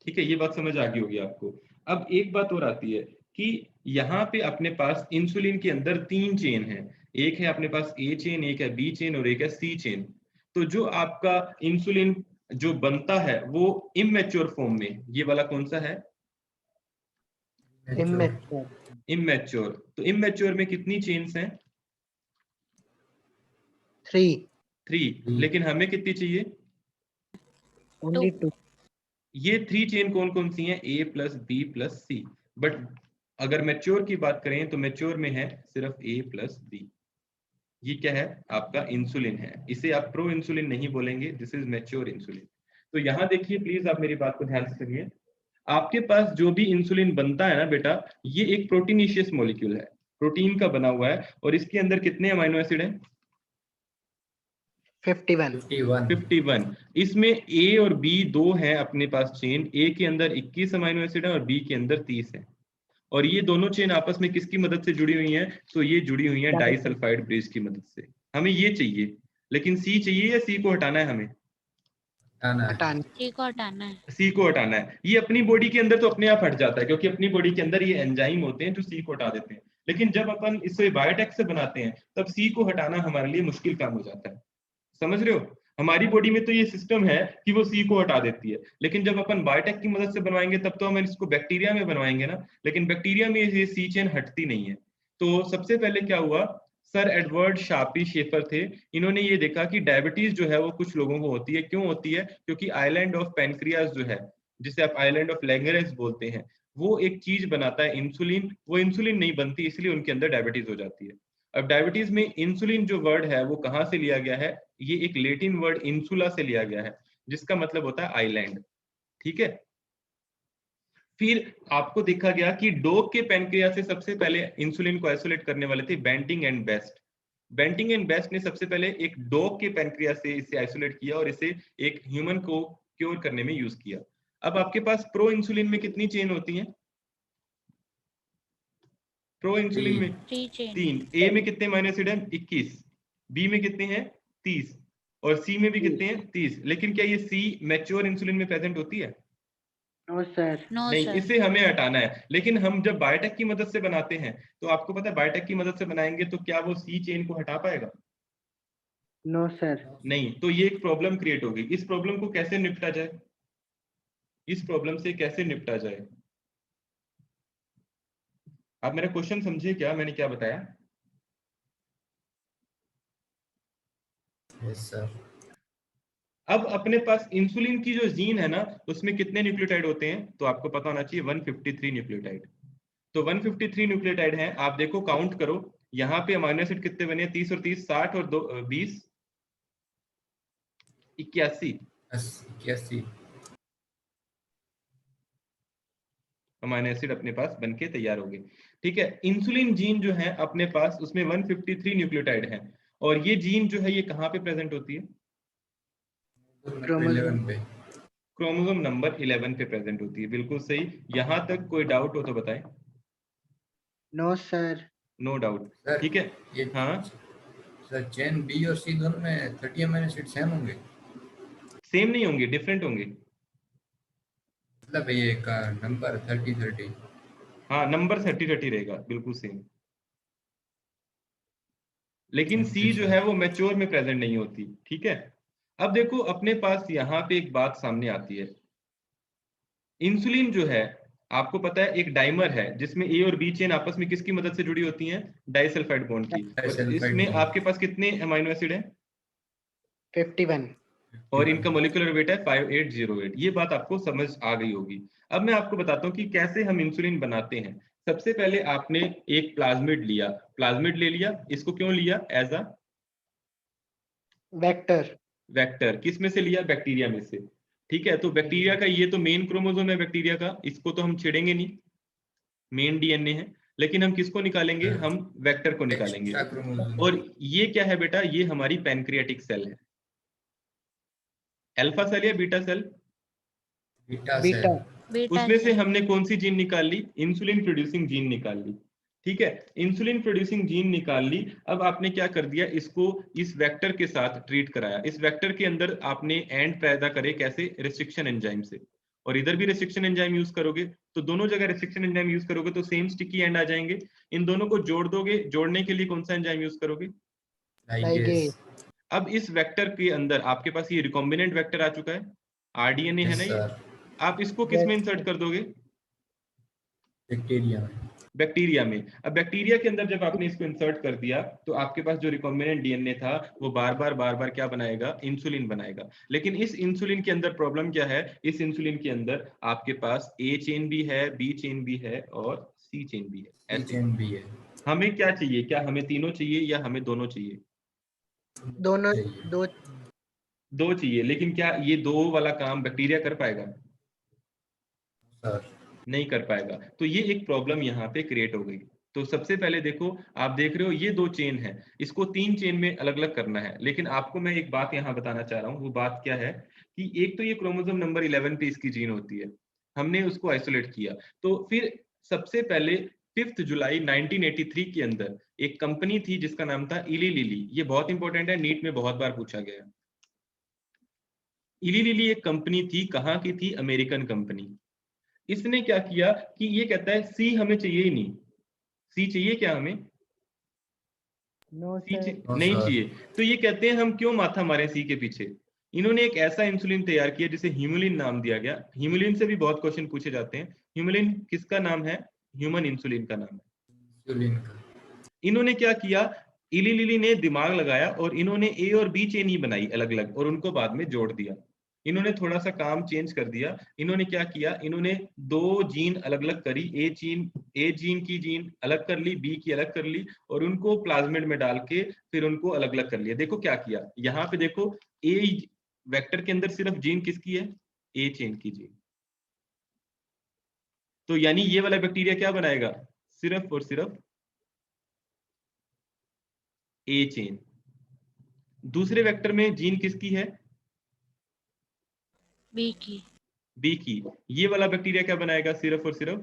Speaker 1: ठीक है, ये बात समझ आ गई होगी आपको। अब एक बात और आती है कि यहाँ पे अपने पास इंसुलिन के अंदर 3 चेन है। एक है अपने पास ए चेन, एक है बी चेन और एक है सी चेन। तो जो आपका इंसुलिन जो बनता है वो इमैच्योर फॉर्म में, ये वाला कौन सा है? इमैच्योर। तो इमैच्योर में कितनी चेन्स हैं? 3। लेकिन हमें कितनी चाहिए?
Speaker 2: ओनली 2।
Speaker 1: ये 3 चेन कौन कौन सी हैं? A plus B plus C. But अगर मैच्योर की बात करें तो मैच्योर में है सिर्फ A प्लस बी। ये क्या है? आपका इंसुलिन है। इसे आप प्रो इंसुलिन नहीं बोलेंगे, दिस इज मैच्योर इंसुलिन। तो यहाँ देखिए प्लीज, आप मेरी बात को ध्यान से सुनिए। आपके पास जो भी इंसुलिन बनता है ना बेटा, ये एक प्रोटीनिशियस मॉलिक्यूल है, प्रोटीन का बना हुआ है। और इसके अंदर कितने अमाइनो एसिड हैं? 51। इसमें ए और बी दो हैं अपने पास चेन। ए के अंदर 21 अमाइनो एसिड है और बी के अंदर 30 है। और ये दोनों चेन आपस में किसकी मदद से जुड़ी हुई हैं? तो ये जुड़ी हुई हैं डाइसल्फाइड ब्रिज की मदद से। हमें ये चाहिए, लेकिन सी चाहिए या सी को हटाना है? हमें
Speaker 3: सी को हटाना है।
Speaker 1: सी को हटाना है। ये अपनी बॉडी के अंदर तो अपने आप हट जाता है, क्योंकि अपनी बॉडी के अंदर ये एंजाइम होते हैं जो सी को हटा देते हैं। लेकिन जब अपन इसे बायोटेक से बनाते हैं तब सी को हटाना हमारे लिए मुश्किल काम हो जाता है। समझ रहे हो? हमारी बॉडी में तो ये सिस्टम है कि वो सी को हटा देती है, लेकिन जब अपन बायोटेक की मदद से बनवाएंगे तब तो हम इसको बैक्टीरिया में बनवाएंगे ना, लेकिन बैक्टीरिया में ये सी चेन हटती नहीं है। तो सबसे पहले क्या हुआ, सर एडवर्ड शार्पी शेफर थे, इन्होंने ये देखा कि डायबिटीज जो है वो कुछ लोगों को होती है। क्यों होती है? क्योंकि आइलैंड ऑफ पैनक्रियाज जो है, जिसे आप आइलैंड ऑफ लैंगरेंस बोलते हैं, वो एक चीज बनाता है इंसुलिन। वो इंसुलिन नहीं बनती, इसलिए उनके अंदर डायबिटीज हो जाती है। अब डायबिटीज में इंसुलिन जो वर्ड है वो कहां से लिया गया है? ये एक लैटिन वर्ड इंसुला से लिया गया है, जिसका मतलब होता है आइलैंड। ठीक है, फिर आपको देखा गया कि डॉग के पैनक्रियास से सबसे पहले इंसुलिन को आइसोलेट करने वाले थे Banting and Best. Banting and Best ने सबसे पहले एक डॉग के पैनक्रियास से इसे आइसोलेट किया और इसे एक ह्यूमन को क्योर करने में यूज किया। अब आपके पास प्रो इंसुलिन में कितनी चेन होती हैं? प्रो इंसुलिन में 3। ए में कितने अमीनो एसिड हैं? 21। बी में कितने हैं? 30। और सी में भी कितने हैं? 30। लेकिन क्या ये सी मैच्योर इंसुलिन में प्रेजेंट होती है?
Speaker 2: No sir.
Speaker 1: नहीं, इसे हमें हटाना है। लेकिन हम जब बायोटेक की मदद से बनाते हैं तो आपको पता है बायोटेक की मदद से बनाएंगे तो क्या वो सी चेन को हटा पाएगा?
Speaker 2: No sir.
Speaker 1: नहीं। तो ये एक प्रॉब्लम क्रिएट होगी। इस प्रॉब्लम को कैसे निपटा जाए? इस प्रॉब्लम से कैसे निपटा जाए? आप मेरा क्वेश्चन समझे क्या? मैंने क्या बताया?
Speaker 4: Yes sir.
Speaker 1: अब अपने पास इंसुलिन की जो जीन है ना, उसमें कितने न्यूक्लियोटाइड होते हैं? तो आपको पता होना चाहिए 153 न्यूक्लियोटाइड। तो 153 न्यूक्लियोटाइड हैं। आप देखो, काउंट करो, यहाँ पे अमीनो एसिड कितने बने? 30 और 30 60 और 20 81 अमीनो एसिड अपने पास बनके तैयार हो गए। ठीक है, इंसुलिन जीन जो है अपने पास, उसमें 153 न्यूक्लियोटाइड हैं। और ये जीन जो है ये कहाँ पे प्रेजेंट होती है? क्रोमोसोम नंबर 11 पे प्रेजेंट होती है। बिल्कुल सही। यहां तक कोई डाउट हो तो बताएं।
Speaker 2: No sir.
Speaker 1: No doubt. ठीक है।
Speaker 4: ये
Speaker 1: हाँ
Speaker 4: सर, चेन बी और सी दोनों में 30 अमीनो एसिड सेम होंगे?
Speaker 1: सेम नहीं होंगे, डिफरेंट होंगे।
Speaker 4: मतलब ये का नंबर 30-30?
Speaker 1: हाँ, नंबर 30-30 रहेगा, बिल्कुल सेम। लेकिन सी जो है वो मैच्योर में प्रेजेंट नहीं होती। ठीक है, अब देखो अपने पास यहाँ पे एक बात सामने आती है। इंसुलिन जो है आपको पता है एक डाइमर है जिसमें ए और बी चेन आपस में किसकी मदद से जुड़ी होती हैं? डाइसल्फाइड बॉन्ड की। और इसमें आपके पास कितने अमीनो एसिड हैं?
Speaker 2: 51।
Speaker 1: और इनका मोलिकुलर वेट है 5808। ये बात आपको समझ आ गई होगी। अब मैं आपको बताता हूँ कि कैसे हम इंसुलिन बनाते हैं। सबसे पहले आपने एक प्लाज्मिड लिया, प्लाज्मिड ले लिया। इसको क्यों लिया? As a
Speaker 2: vector.
Speaker 1: वेक्टर। किस में से लिया? बैक्टीरिया में से। ठीक है, तो बैक्टीरिया का ये तो मेन क्रोमोसोम है बैक्टीरिया का, इसको तो हम छेड़ेंगे नहीं, मेन डीएनए है। लेकिन हम किसको निकालेंगे? हम वेक्टर को निकालेंगे। और ये क्या है बेटा? ये हमारी पैनक्रियाटिक सेल है। अल्फा सेल या बीटा सेल?
Speaker 2: बीटा।
Speaker 1: उसमें से हमने कौन सी जीन निकाल ली? इंसुलिन प्रोड्यूसिंग जीन निकाल ली। ठीक है, इंसुलिन प्रोड्यूसिंग जीन निकाल ली। अब आपने क्या कर दिया? इसको इस वेक्टर के साथ ट्रीट कराया। इस वेक्टर के अंदर आपने एंड पैदा करे, कैसे? रेस्ट्रिक्शन एंजाइम से। और इधर भी रेस्ट्रिक्शन एंजाइम यूज करोगे, तो दोनों जगह रेस्ट्रिक्शन एंजाइम यूज करोगे तो सेम स्टिकी एंड आ जाएंगे। इन दोनों को जोड़ दोगे, जोड़ने के लिए कौन सा एंजाइम यूज करोगे?
Speaker 2: लाइगेज।
Speaker 1: अब इस वेक्टर के अंदर आपके पास ये रिकॉम्बिनेंट वेक्टर आ चुका है, आरडीएनए है ना ये। आप इसको किस में इंसर्ट कर दोगे?
Speaker 4: बैक्टीरिया में।
Speaker 1: बैक्टीरिया में। अब बैक्टीरिया के अंदर जब आपने इसको इंसर्ट कर दिया तो आपके पास जो रिकॉम्बिनेंट डीएनए था वो बार बार क्या बनाएगा? इंसुलिन बनाएगा। लेकिन इस इंसुलिन के अंदर प्रॉब्लम क्या है? इस इंसुलिन के अंदर आपके पास ए चेन भी है, बी चेन भी है और सी चेन भी है।
Speaker 4: सी चेन भी है।
Speaker 1: हमें क्या चाहिए? क्या हमें तीनों चाहिए या हमें दोनों चाहिए?
Speaker 2: दोनों।
Speaker 1: दो चाहिए। लेकिन क्या ये दो वाला काम बैक्टीरिया कर पाएगा? नहीं कर पाएगा। तो ये एक प्रॉब्लम यहाँ पे क्रिएट हो गई। तो सबसे पहले देखो, आप देख रहे हो ये दो चेन है, इसको तीन चेन में अलग अलग करना है। लेकिन आपको मैं एक बात यहाँ बताना चाह रहा हूँ। वो बात क्या है कि एक तो ये क्रोमोसोम नंबर 11 पे इसकी जीन होती है, हमने उसको आइसोलेट किया। तो फिर सबसे पहले 5 जुलाई 1983 के अंदर एक कंपनी थी जिसका नाम था इली लिली। ये बहुत इंपॉर्टेंट है, नीट में बहुत बार पूछा गया। इली लिली एक कंपनी थी, कहाँ की थी? American company. इसने क्या किया कि ये कहता है सी हमें चाहिए ही नहीं। सी चाहिए क्या हमें? नहीं चाहिए। तो ये कहते हैं हम क्यों माथा मारें सी के पीछे। इन्होंने एक ऐसा इंसुलिन तैयार किया जिसे ह्यूमुलिन नाम दिया गया। ह्यूमुलिन से भी बहुत क्वेश्चन पूछे जाते हैं। ह्यूमुलिन किसका नाम है? ह्यूमन इंसुलिन का नाम है। इन्होंने क्या किया? इली लिली ने दिमाग लगाया और इन्होंने ए और बी चेन ही बनाई अलग अलग और उनको बाद में जोड़ दिया। इन्होंने थोड़ा सा काम चेंज कर दिया। इन्होंने क्या किया? इन्होंने दो जीन अलग अलग करी। ए जीन की जीन अलग कर ली, बी की अलग कर ली और उनको प्लाज्मिड में डाल के फिर उनको अलग अलग कर लिया। देखो क्या किया यहाँ पे, देखो ए वेक्टर के अंदर सिर्फ जीन किसकी है? ए चेन की जीन। तो यानी ये वाला बैक्टीरिया क्या बनाएगा? सिर्फ और सिर्फ ए चेन। दूसरे वेक्टर में जीन किसकी है?
Speaker 3: बी की।
Speaker 1: बी की। ये वाला बैक्टीरिया क्या बनाएगा? सिर्फ और सिर्फ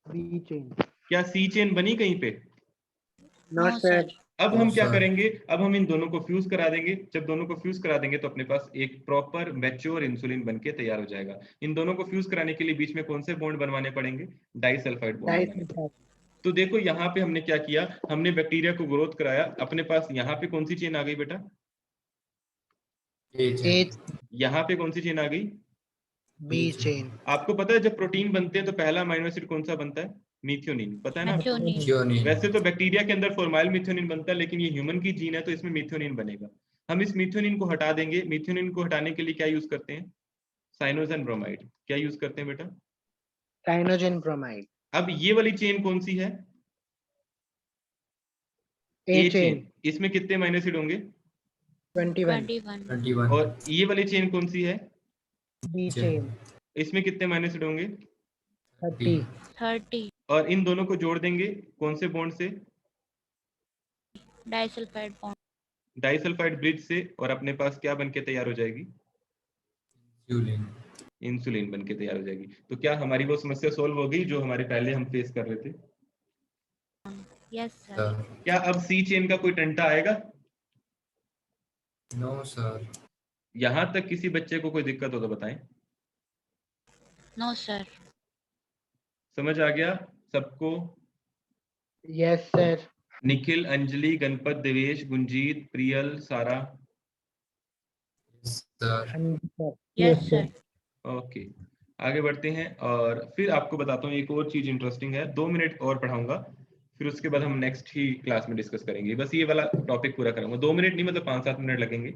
Speaker 2: बी चेन।
Speaker 1: क्या सी चेन बनी कहीं पे?
Speaker 2: No sir.
Speaker 1: अब हम क्या करेंगे? अब हम इन दोनों को फ्यूज करा देंगे। जब दोनों को फ्यूज करा देंगे तो अपने पास एक प्रॉपर मैच्योर इंसुलिन बनके तैयार हो जाएगा। इन दोनों को फ्यूज कराने के लिए बीच में कौन से बॉन्ड बनवाने पड़ेंगे? Disulphide bond. तो देखो यहाँ पे हमने क्या किया? हमने बैक्टीरिया को ग्रोथ कराया। अपने पास यहाँ पे कौन सी चेन आ गई बेटा? यहाँ पे कौन सी चेन आ गई?
Speaker 2: B chain.
Speaker 1: आपको पता है जब प्रोटीन बनते हैं तो पहला अमीनो एसिड कौन सा बनता है? मीथियोनिन। पता है ना? वैसे तो बैक्टीरिया के अंदर फॉर्माइल मीथियोनिन बनता है, लेकिन ये ह्यूमन की जीन है तो इसमें मीथियोनिन बनेगा। हम इस मीथियोनिन को हटा देंगे। मीथियोनिन को हटाने के लिए क्या यूज करते हैं? Cyanogen bromide. क्या यूज करते हैं बेटा?
Speaker 2: Cyanogen bromide.
Speaker 1: अब ये वाली चेन कौन सी है?
Speaker 2: ए चेन।
Speaker 1: इसमें कितने अमीनो एसिड होंगे?
Speaker 2: 21।
Speaker 1: और ये वाली चेन कौन सी है?
Speaker 2: B chain.
Speaker 1: इसमें कितने अमीनो एसिड होंगे?
Speaker 3: 30।
Speaker 1: और इन दोनों को जोड़ देंगे कौन से बॉन्ड से?
Speaker 3: Disulphide bond.
Speaker 1: डाइसल्फाइड ब्रिज से। और अपने पास क्या बनके तैयार हो जाएगी? इंसुलिन बनके तैयार हो जाएगी। तो क्या हमारी वो समस्या सोल्व हो गई जो हमारे पहले हम फेस कर रहे थे?
Speaker 3: Yes sir.
Speaker 1: क्या अब सी चेन का कोई टंटा आएगा?
Speaker 4: No sir.
Speaker 1: यहां तक किसी बच्चे को कोई दिक्कत हो तो बताएं।
Speaker 3: No sir.
Speaker 1: समझ आ गया सबको?
Speaker 2: Yes sir.
Speaker 1: Nikhil, Anjali, Ganpat, Devesh, Gunjeet, Priyal, Sara?
Speaker 3: Yes sir.
Speaker 1: Okay. आगे बढ़ते हैं और फिर आपको बताता हूँ एक और चीज इंटरेस्टिंग है, 2 मिनट और पढ़ाऊंगा, फिर उसके बाद हम नेक्स्ट ही क्लास में डिस्कस करेंगे। बस ये वाला टॉपिक पूरा करूंगा, 2 मिनट नहीं मतलब 5-7 मिनट लगेंगे।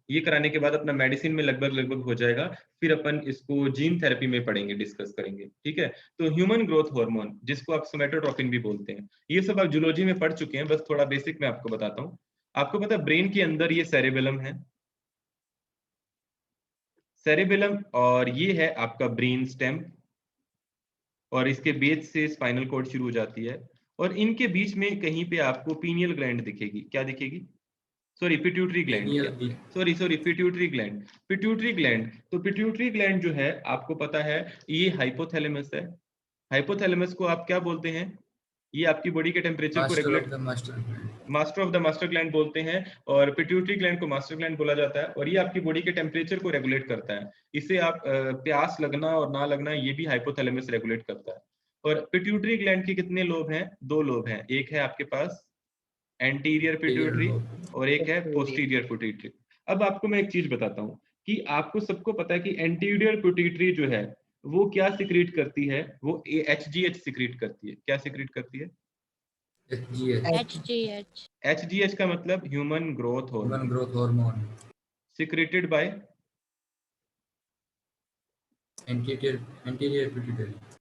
Speaker 1: ये कराने के बाद अपना मेडिसिन में लगभग हो जाएगा, फिर अपन इसको जीन थेरेपी में पढ़ेंगे, डिस्कस करेंगे, ठीक है। तो ह्यूमन ग्रोथ हार्मोन, जिसको आप सोमेटोट्रोपिन भी बोलते हैं, ये सब आप जूलॉजी में पढ़ चुके हैं, बस थोड़ा बेसिक मैं आपको बताता हूँ। आपको पता है ब्रेन के अंदर ये सेरेबेलम है, सेरेबेलम, और ये है आपका ब्रेन स्टेम, और इसके बेस से स्पाइनल कॉर्ड शुरू हो जाती है, और इनके बीच में कहीं पे आपको पीनियल ग्लैंड दिखेगी। क्या दिखेगी? Sorry, pituitary gland, sorry pituitary gland, pituitary gland. तो पिट्यूटरी ग्लैंड जो है आपको पता है ये हाइपोथैलेमस है। हाइपोथैलेमस को आप क्या बोलते हैं? ये आपकी बॉडी के टेम्परेचर को regulate, master of the master gland बोलते हैं, और पिट्यूटरी ग्लैंड को मास्टर ग्लैंड बोला जाता है, और ये आपकी बॉडी के टेम्परेचर को रेगुलेट करता है। इसे आप प्यास लगना और ना लगना ये भी हाइपोथैलेमस रेगुलेट करता है। और पिट्यूटरी ग्लैंड के कितने लोब हैं? 2 लोब हैं, एक है आपके पास एंटीरियर पिट्यूटरी और एक है पोस्टीरियर पिट्यूटरी। अब आपको मैं एक चीज बताता हूँ कि आपको सबको पता है कि एंटीरियर पिट्यूटरी जो है वो क्या सिक्रीट करती है? वो HGH सिक्रीट करती है। क्या सिक्रीट करती है?
Speaker 3: HGH।
Speaker 1: HGH का मतलब human growth
Speaker 4: hormone,
Speaker 1: secreted by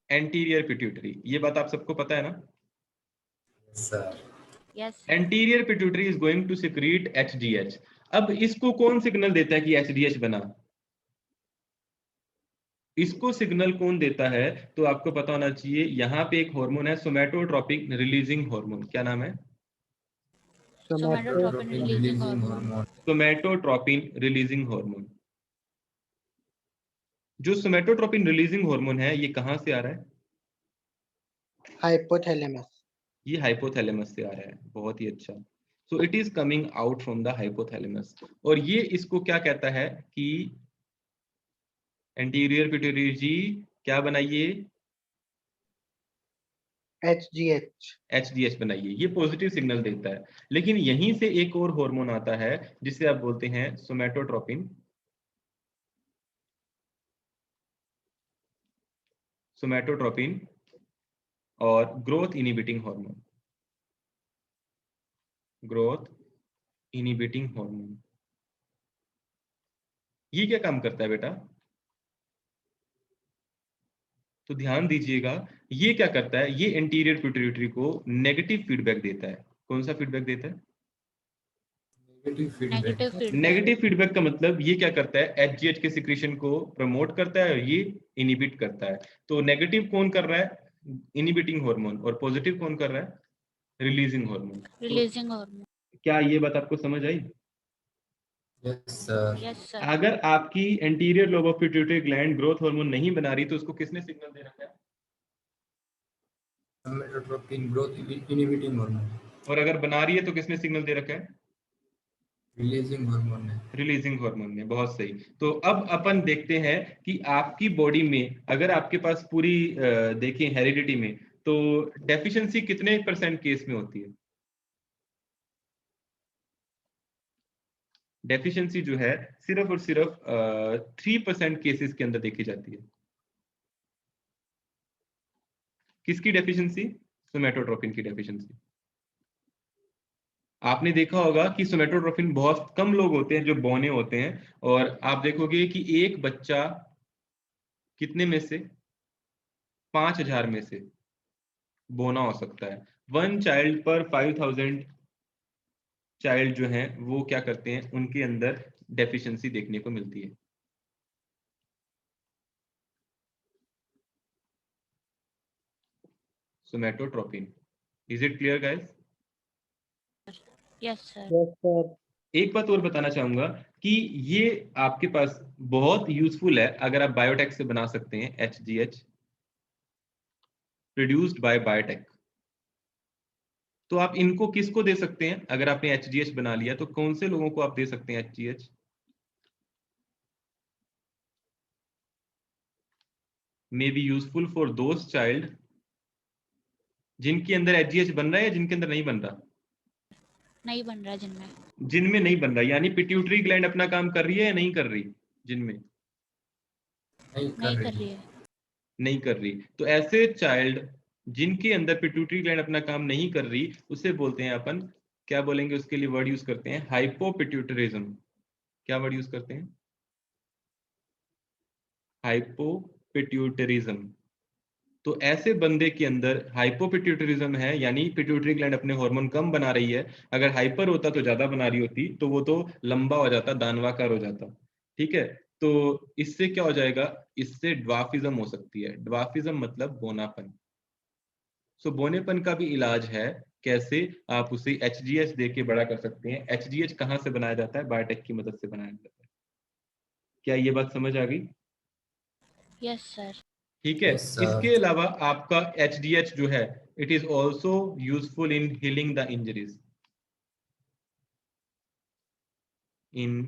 Speaker 1: anterior pituitary. ये बात आप सबको पता है ना?
Speaker 4: Sir
Speaker 3: yes.
Speaker 1: Anterior pituitary is going to secrete HGH। अब इसको कौन सिग्नल देता है कि HGH बना? इसको सिग्नल कौन देता है? तो आपको पता होना चाहिए, यहाँ पे एक हार्मोन है सोमैटोट्रोपिन रिलीजिंग हार्मोन। क्या नाम है?
Speaker 3: Somatotropin releasing hormone.
Speaker 1: Somatotropin releasing hormone. जो सोमैटोट्रोपिन रिलीजिंग हार्मोन है ये कहाँ से आ रहा है?
Speaker 2: हाइपोथैलेमस।
Speaker 1: ये हाइपोथैलेमस से आ रहा है। बहुत ही अच्छा। So it is coming out from the hypothalamus, और ये इसको क्या कहता है कि एंटीरियर पिट्यूटरी जी क्या बनाइए? HGH बनाइए। ये पॉजिटिव सिग्नल देता है। लेकिन यहीं से एक और हार्मोन आता है जिसे आप बोलते हैं सोमैटोट्रोपिन, सोमैटोट्रोपिन और growth inhibiting hormone, growth inhibiting hormone. ये क्या काम करता है बेटा? तो ध्यान दीजिएगा, ये क्या करता है? ये एंटीरियर पिट्यूटरी को नेगेटिव फीडबैक देता है। कौन सा फीडबैक देता है? नेगेटिव फीडबैक का मतलब ये क्या करता है? HGH के सिक्रीशन को प्रमोट करता है और ये इनहिबिट करता है। तो नेगेटिव कौन कर रहा है? इनहिबिटिंग हार्मोन, और पॉजिटिव कौन कर रहा है? Releasing hormone.
Speaker 3: Releasing hormone.
Speaker 1: क्या ये बात आपको समझ आई?
Speaker 3: Yes sir.
Speaker 1: अगर आपकी anterior lobe of pituitary gland growth hormone नहीं बना रही तो उसको किसने सिग्नल दे रखा है?
Speaker 4: सोमैटोट्रोपिन ग्रोथ इनहिबिटिंग हार्मोन,
Speaker 1: और अगर बना रही है तो किसने सिग्नल दे रखा है?
Speaker 4: रिलीजिंग हार्मोन ने।
Speaker 1: रिलीजिंग हार्मोन ने। बहुत सही। तो अब अपन देखते हैं कि आपकी बॉडी में अगर आपके पास पूरी देखें हेरिडिटी में, तो डेफिशिएंसी कितने % केस में होती है? डेफिशिएंसी जो है सिर्फ और सिर्फ 3% केसेस के अंदर देखी जाती है। किसकी डेफिशिएंसी? सोमैटोट्रोपिन की डेफिशिएंसी। आपने देखा होगा कि सोमैटोट्रोपिन बहुत कम लोग होते हैं जो बौने होते हैं, और आप देखोगे कि एक बच्चा कितने में से 5000 में से बौना हो सकता है। 1 चाइल्ड पर 5000 चाइल्ड जो हैं वो क्या करते हैं, उनके अंदर डेफिशिएंसी देखने को मिलती है। Somatotropin. Is it clear guys?
Speaker 3: Yes sir.
Speaker 2: Yes sir.
Speaker 1: एक बात और बताना चाहूंगा कि ये आपके पास बहुत यूजफुल है अगर आप बायोटेक से बना सकते हैं HGH, प्रोड्यूस्ड बाय बायोटेक। तो आप इनको किसको दे सकते हैं? अगर आपने HGH बना लिया तो कौन से लोगों को आप दे सकते हैं HGH? May be useful for those child जिनके अंदर HGH बन रहा है या जिनके अंदर नहीं बन रहा?
Speaker 3: नहीं बन रहा जिनमें।
Speaker 1: जिनमें नहीं बन रहा, यानी पिट्यूटरी ग्लैंड अपना काम कर रही है या नहीं कर रही? जिनमें
Speaker 3: नहीं कर रही है।
Speaker 1: नहीं कर रही। तो ऐसे चाइल्ड जिनके अंदर पिट्यूटरी ग्लैंड अपना काम नहीं कर रही, उसे बोलते हैं अपन, क्या बोलेंगे उसके लिए, वर्ड यूज करते हैं हाइपोपिट्यूटरिज्म। क्या वर्ड यूज करते हैं? हाइपोपिट्यूटरिज्म। तो ऐसे बंदे के अंदर हाइपोपिट्यूटरिज्म है, यानी पिट्यूटरी ग्लैंड अपने हार्मोन कम बना रही है। अगर हाइपर होता तो ज्यादा बना रही होती, तो वो तो लंबा हो जाता, दानवाकार हो जाता। ठीक है, तो इससे क्या हो जाएगा, इससे ड्वार्फिज्म हो सकती है। ड्वार्फिज्म मतलब बोनापन। सो बोनेपन का भी इलाज है। कैसे? आप उसे HGH दे के बड़ा कर सकते हैं। HGH कहाँ से बनाया जाता है? बायोटेक की मदद से बनाया जाता है। क्या ये बात समझ आ गई?
Speaker 3: Yes sir.
Speaker 1: ठीक है।
Speaker 4: Yes, sir.
Speaker 1: इसके अलावा आपका HGH जो है, it is also useful in healing the injuries, in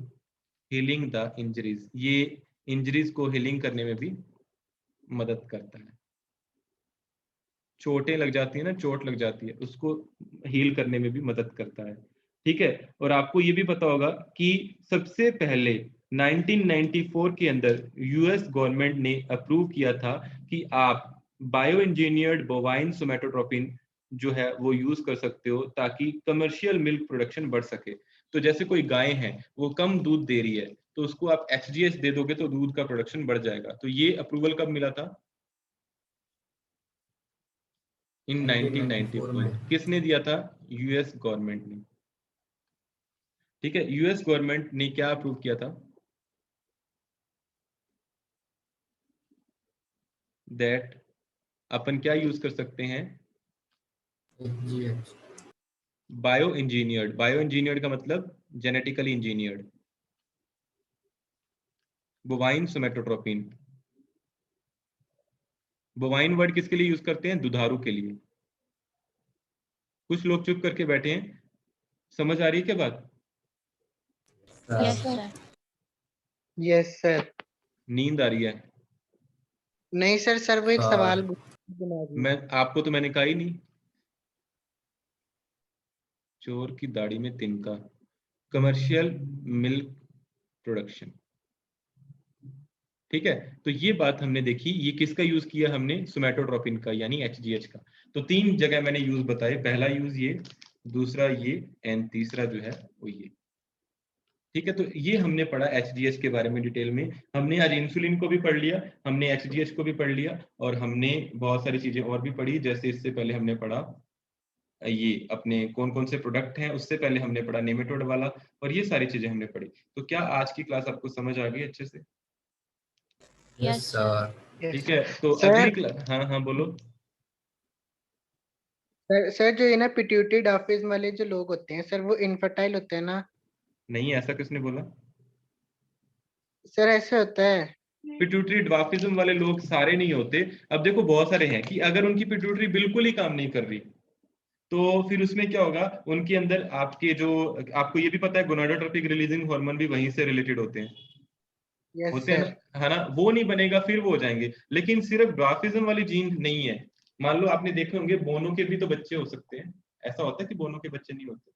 Speaker 1: healing the injuries. ये इंजरीज को हीलिंग करने में भी मदद करता है। चोटें लग जाती है ना, चोट लग जाती है, उसको हील करने में भी मदद करता है। ठीक है। और आपको ये भी पता होगा कि सबसे पहले 1994 के अंदर US गवर्नमेंट ने अप्रूव किया था कि आप बायो इंजीनियर्ड बोवाइन सोमैटोट्रोपिन जो है वो यूज कर सकते हो, ताकि कमर्शियल मिल्क प्रोडक्शन बढ़ सके। तो जैसे कोई गाय है, वो कम दूध दे रही है, तो उसको आप HGH दे दोगे तो दूध का प्रोडक्शन बढ़ जाएगा। तो ये अप्रूवल कब मिला था? इन 1994
Speaker 4: में।
Speaker 1: किसने दिया था? US गवर्नमेंट ने। ठीक है, US गवर्नमेंट ने क्या अप्रूव किया था? दैट अपन क्या यूज कर सकते हैं?
Speaker 4: HGH.
Speaker 1: Bio engineered. Bio engineered का मतलब genetically engineered bovine somatotropin. Bovine word किसके लिए यूज करते हैं? दुधारू के लिए। कुछ लोग चुप करके बैठे हैं, समझ आ रही है क्या बात?
Speaker 3: Yes sir.
Speaker 2: Yes sir.
Speaker 1: नींद आ रही है?
Speaker 2: नहीं सर, सर वो एक
Speaker 4: सर।
Speaker 2: सवाल दिमाग में।
Speaker 1: मैं आपको तो मैंने कहा ही नहीं। चोर की दाढ़ी में तिनका, कमर्शियल मिल्क प्रोडक्शन। ठीक है, तो ये बात हमने देखी। ये किसका यूज किया हमने? सोमैटोट्रोपिन का, यानी HGH का। तो 3 जगह मैंने यूज बताए। पहला यूज ये, दूसरा ये, एंड तीसरा जो है वो ये। ठीक है, तो ये हमने पढ़ा HGH के बारे में डिटेल में। हमने आज इंसुलिन को भी पढ़ लिया, हमने HGH को भी पढ़ लिया, और हमने बहुत सारी चीजें और भी पढ़ी। जैसे इससे पहले हमने पढ़ा ये अपने कौन कौन से प्रोडक्ट हैं, उससे पहले हमने पढ़ा नेमेटोड वाला, और ये सारी चीजें हमने पढ़ी। तो क्या आज की क्लास आपको समझ आ गई अच्छे से?
Speaker 4: Yes, sir.
Speaker 2: यस
Speaker 1: ठीक है, तो
Speaker 2: सर।
Speaker 1: अगली क्लास, हाँ हाँ बोलो।
Speaker 2: सर जो ये ना पिट्यूटरी डॉफिस वाले जो लोग होते हैं सर, वो इनफर्टाइल होते हैं ना?
Speaker 1: नहीं, ऐसा किसने बोला?
Speaker 2: सर ऐसे होता है।
Speaker 1: पिट्यूटरी ड्वार्फिज्म वाले लोग सारे नहीं होते। अब देखो, बहुत सारे हैं कि अगर उनकी पिट्यूटरी बिल्कुल ही काम नहीं कर रही, तो फिर उसमें क्या होगा, उनके अंदर आपके जो, आपको ये भी पता है गोनाडोट्रोपिक रिलीजिंग हार्मोन भी वहीं से रिलेटेड होते हैं,
Speaker 2: यस
Speaker 1: होते हैं
Speaker 2: सर।
Speaker 1: ना, है ना? वो नहीं बनेगा, फिर वो हो जाएंगे। लेकिन सिर्फ ड्वार्फिज्म वाली जीन नहीं है। मान लो आपने देखे होंगे बोनो के भी तो बच्चे हो सकते हैं। ऐसा होता है कि बोनो के बच्चे नहीं होते?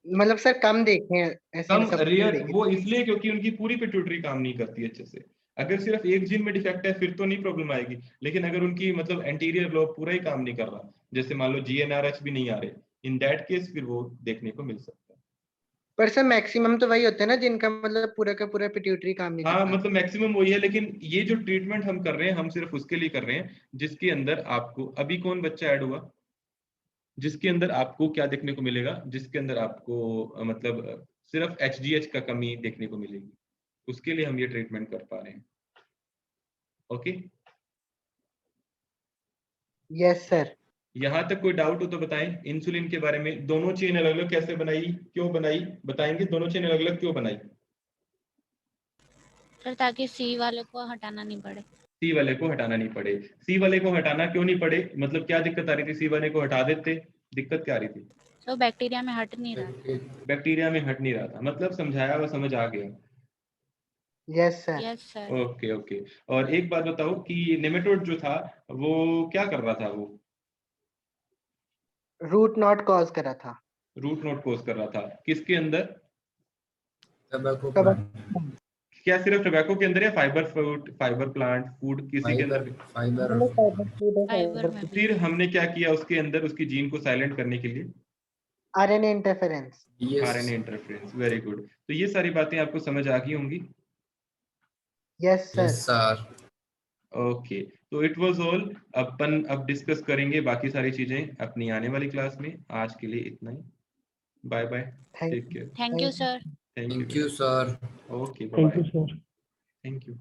Speaker 2: मतलब सर कम देखे हैं, ऐसे
Speaker 1: कम,
Speaker 2: सब नहीं
Speaker 1: रेयर,
Speaker 2: देखे।
Speaker 1: वो इसलिए क्योंकि उनकी पूरी पिट्यूटरी काम नहीं करती अच्छे से। अगर सिर्फ एक जीन में डिफेक्ट है फिर तो नहीं प्रॉब्लम आएगी, लेकिन अगर उनकी मतलब एंटीरियर लोब पूरा ही काम नहीं कर रहा, जैसे मान लो GnRH भी नहीं आ रहे, इन दैट केस फिर वो देखने को मिल सकता है।
Speaker 2: पर सर मैक्सिमम तो वही होते हैं ना जिनका मतलब पूरा का पूरा पिट्यूटरी काम नहीं
Speaker 1: हाँ,
Speaker 2: करता।
Speaker 1: मतलब मैक्सिमम वही है, लेकिन ये जो ट्रीटमेंट हम कर रहे हैं, हम सिर्फ उसके लिए कर रहे हैं जिसके अंदर आपको, अभी कौन बच्चा ऐड हुआ जिसके अंदर आपको क्या देखने को मिलेगा, जिसके अंदर आपको मतलब सिर्फ HGH का कमी देखने को मिलेगी, उसके लिए हम ये ट्रीटमेंट कर पा रहे हैं। Okay,
Speaker 2: yes sir.
Speaker 1: यहाँ तक कोई डाउट हो तो बताएं इंसुलिन के बारे में। दोनों चेन अलग अलग कैसे बनाई, क्यों बनाई, बताएंगे? दोनों चेन अलग अलग क्यों बनाई?
Speaker 3: सर ताकि C वाले को हटाना नहीं पड़े।
Speaker 1: सी वाले को हटाना नहीं पड़े। सी वाले को हटाना क्यों नहीं पड़े, मतलब क्या दिक्कत आ रही थी? सी वाले को हटा देते, दिक्कत क्या आ रही थी?
Speaker 3: तो बैक्टीरिया में हट नहीं रहा।
Speaker 1: बैक्टीरिया में हट नहीं रहा था, मतलब समझाया हुआ समझ आ गया।
Speaker 2: Yes sir.
Speaker 3: Yes sir.
Speaker 1: Okay okay. और एक बात बताओ कि नेमेटोड जो था वो क्या कर रहा था? वो
Speaker 2: रूट नॉट कॉज करा था।
Speaker 1: रूट नोट कोस कर रहा था, किसके अंदर?
Speaker 4: Tobacco
Speaker 2: तब
Speaker 4: plant.
Speaker 1: क्या सिर्फ टोबैको के अंदर या fibre fruit, fibre plant, food किसी के अंदर भी?
Speaker 4: फाइबर
Speaker 3: फाइबर में भी।
Speaker 1: फिर हमने क्या किया उसके अंदर उसकी जीन को साइलेंट करने के लिए?
Speaker 2: RNA interference.
Speaker 1: RNA interference, very good. तो ये सारी बातें आपको समझ आ गई होंगी?
Speaker 2: Yes sir.
Speaker 4: Yes sir.
Speaker 1: Okay, तो इट वाज ऑल। अपन अब डिस्कस करेंगे बाकी सारी चीजें अपनी आने वाली क्लास में। आज के लिए इतना ही। Bye bye, take care.
Speaker 3: Thank you sir.
Speaker 1: Thank
Speaker 4: thank you sir.
Speaker 1: Okay,
Speaker 6: thank
Speaker 1: bye.
Speaker 6: You sir.
Speaker 1: Thank you.